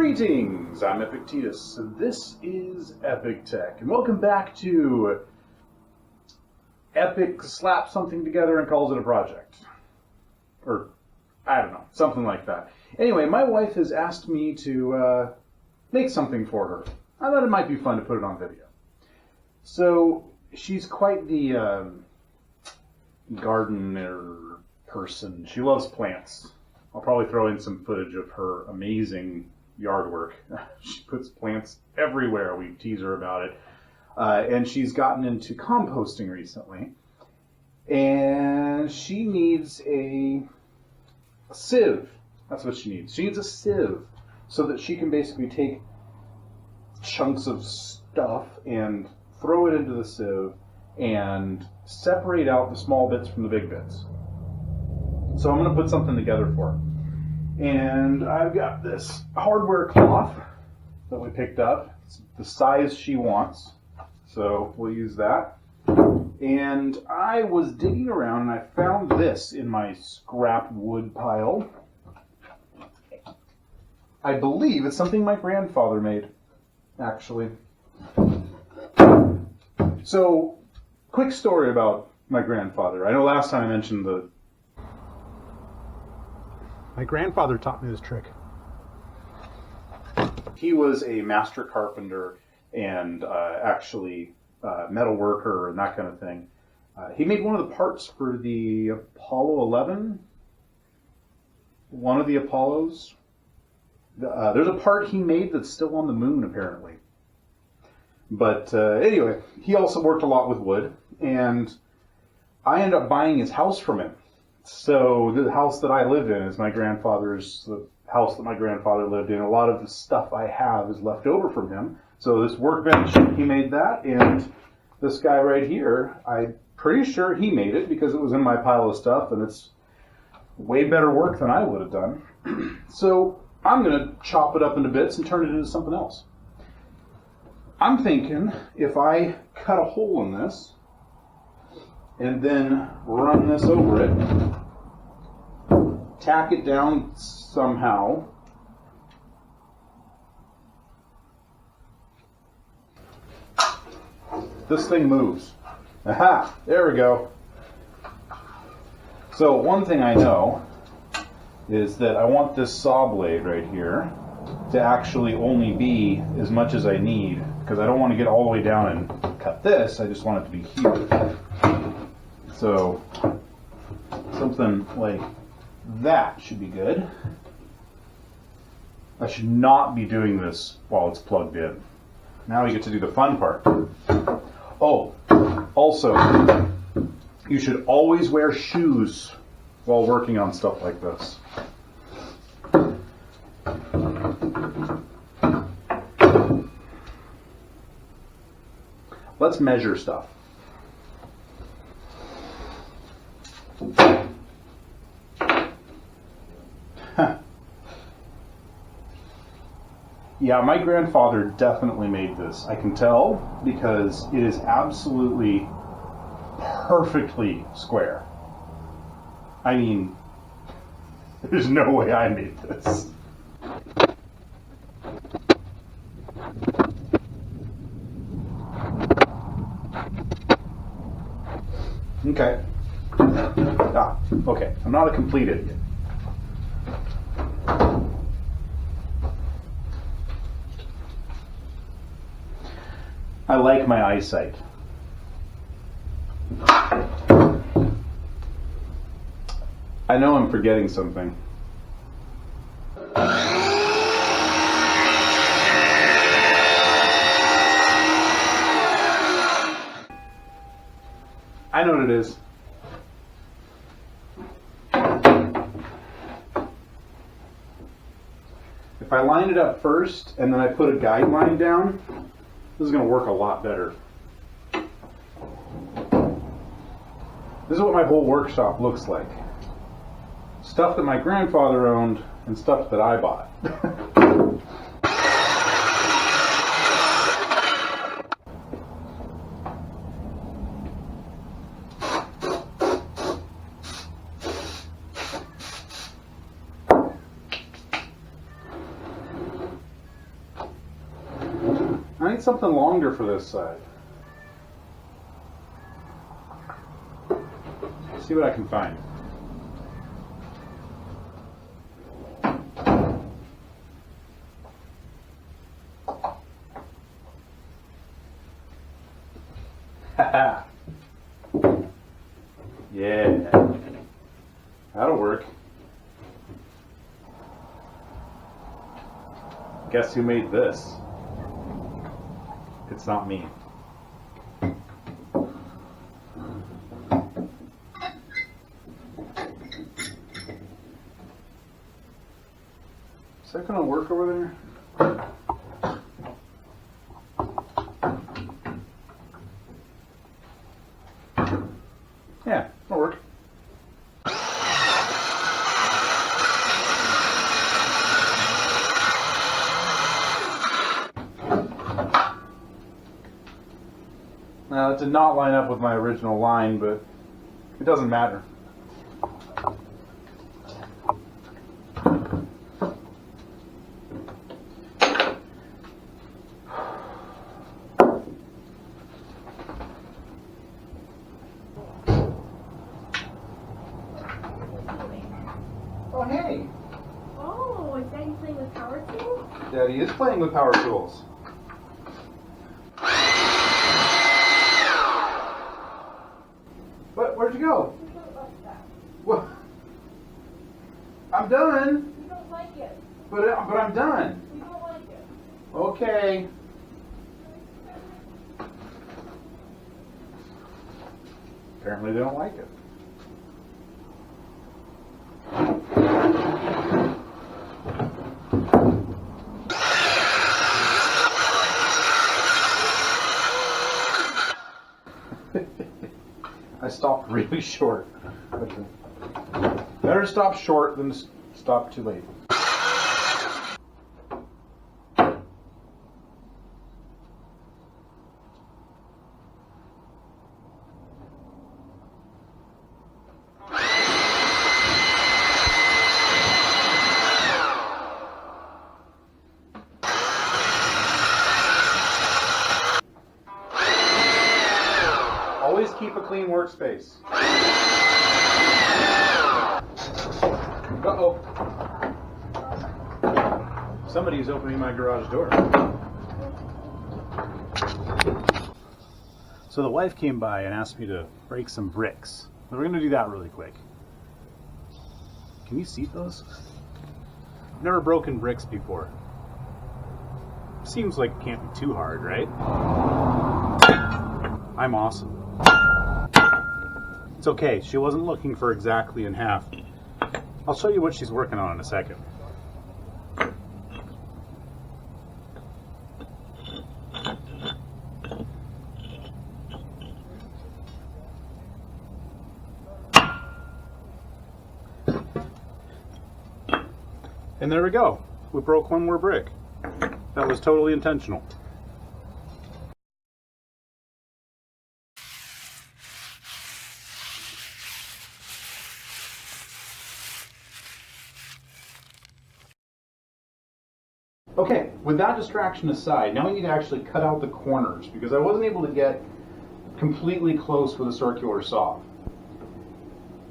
Greetings, I'm Epik, and this is Epik Tech, and welcome back to Epik slaps something together and calls it a project. Or, I don't know, something like that. Anyway, my wife has asked me to make something for her. I thought it might be fun to put it on video. So, she's quite the gardener person. She loves plants. I'll probably throw in some footage of her amazing yard work. She puts plants everywhere. We tease her about it. And she's gotten into composting recently. And she needs a sieve. That's what she needs. She needs a sieve so that she can basically take chunks of stuff and throw it into the sieve and separate out the small bits from the big bits. So I'm going to put something together for her. And I've got this hardware cloth that we picked up. It's the size she wants. So we'll use that. And I was digging around and I found this in my scrap wood pile. I believe it's something my grandfather made, actually. So, quick story about my grandfather. I know last time I mentioned my grandfather taught me this trick. He was a master carpenter and actually metal worker and that kind of thing. He made one of the parts for the Apollo 11, one of the Apollos. There's a part he made that's still on the moon, apparently. But anyway, he also worked a lot with wood, and I ended up buying his house from him. So the house that I live in is the house that my grandfather lived in. A lot of the stuff I have is left over from him. So this workbench, he made that, and this guy right here, I'm pretty sure he made it because it was in my pile of stuff, and it's way better work than I would have done. So I'm going to chop it up into bits and turn it into something else. I'm thinking if I cut a hole in this and then run this over it, tack it down somehow, this thing moves. Aha! There we go. So one thing I know is that I want this saw blade right here to actually only be as much as I need, because I don't want to get all the way down and cut this. I just want it to be here. So something like that should be good. I should not be doing this while it's plugged in. Now we get to do the fun part. Oh, also, you should always wear shoes while working on stuff like this. Let's measure stuff. Yeah, my grandfather definitely made this. I can tell because it is absolutely perfectly square. I mean, there's no way I made this. Okay. Okay. I'm not a complete idiot. I like my eyesight. I know I'm forgetting something. I know what it is. If I line it up first and then I put a guideline down, this is going to work a lot better. This is what my whole workshop looks like. Stuff that my grandfather owned and stuff that I bought. something longer for this side. See what I can find. Haha. Yeah. That'll work. Guess who made this? It's not me. Is that going to work over there? Yeah, it'll work. Now, it did not line up with my original line, but it doesn't matter. Oh, hey. Oh, is Daddy playing with power tools? Daddy is playing with power tools. What? Where'd you go? You don't like that. What? I'm done. You don't like it. But I'm done. You don't like it. Okay. Apparently they don't like it. I stopped really short. Okay. Better stop short than stop too late. Always keep a clean workspace. Uh-oh. Somebody's opening my garage door. So the wife came by and asked me to break some bricks. So we're going to do that really quick. Can you see those? I've never broken bricks before. Seems like it can't be too hard, right? I'm awesome. It's okay, she wasn't looking for exactly in half. I'll show you what she's working on in a second. And there we go. We broke one more brick. That was totally intentional. Okay, with that distraction aside, now we need to actually cut out the corners because I wasn't able to get completely close with a circular saw.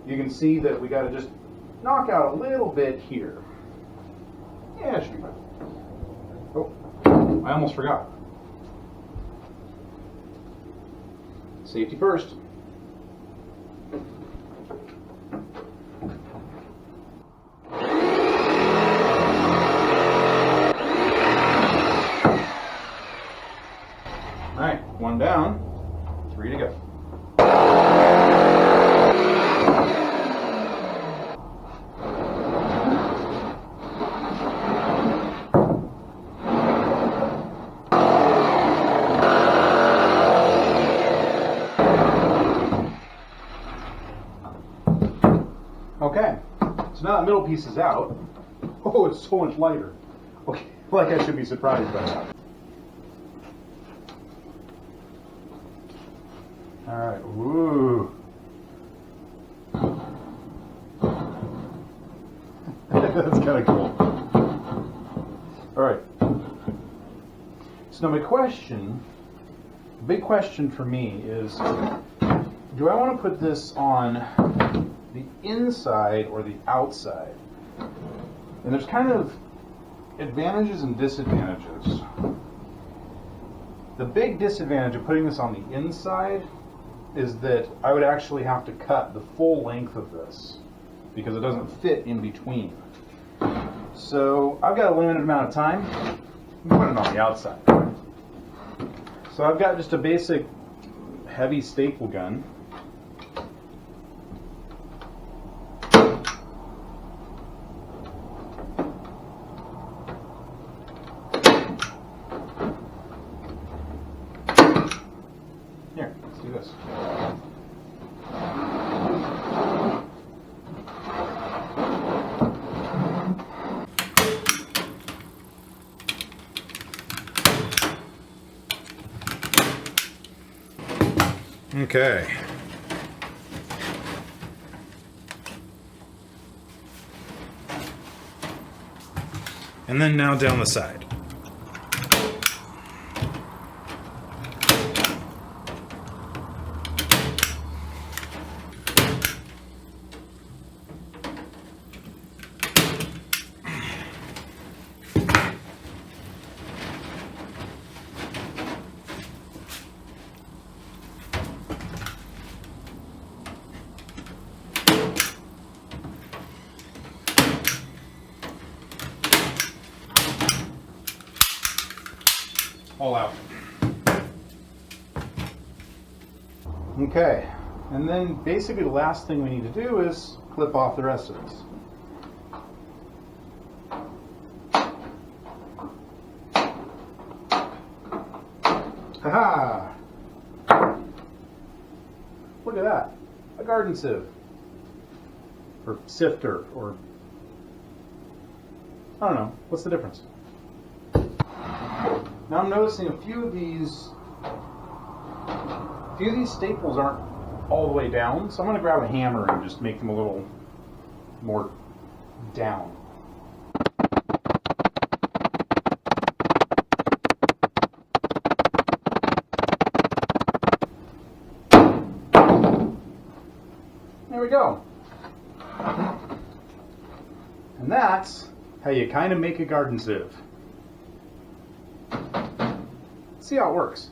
You can see that we got to just knock out a little bit here. Yeah, it should be fine. Oh, I almost forgot. Safety first. Alright, one down, 3 to go. Okay, so now that middle piece is out. Oh, it's so much lighter. Okay, like I should be surprised by that. Alright, woo. That's kind of cool. Alright. So So my question, the big question for me is, do I want to put this on the inside or the outside? And there's kind of advantages and disadvantages. The big disadvantage of putting this on the inside is that I would actually have to cut the full length of this because it doesn't fit in between. So I've got a limited amount of time. I'm putting it on the outside. So I've got just a basic heavy staple gun. Here, let's do this. Okay. And then now down the side. All out. Okay, and then basically the last thing we need to do is clip off the rest of this. Haha! Look at that, a garden sieve, or sifter, or I don't know, what's the difference? Now I'm noticing a few of these staples aren't all the way down, so I'm going to grab a hammer and just make them a little more down. There we go. And that's how you kind of make a garden sieve. See how it works.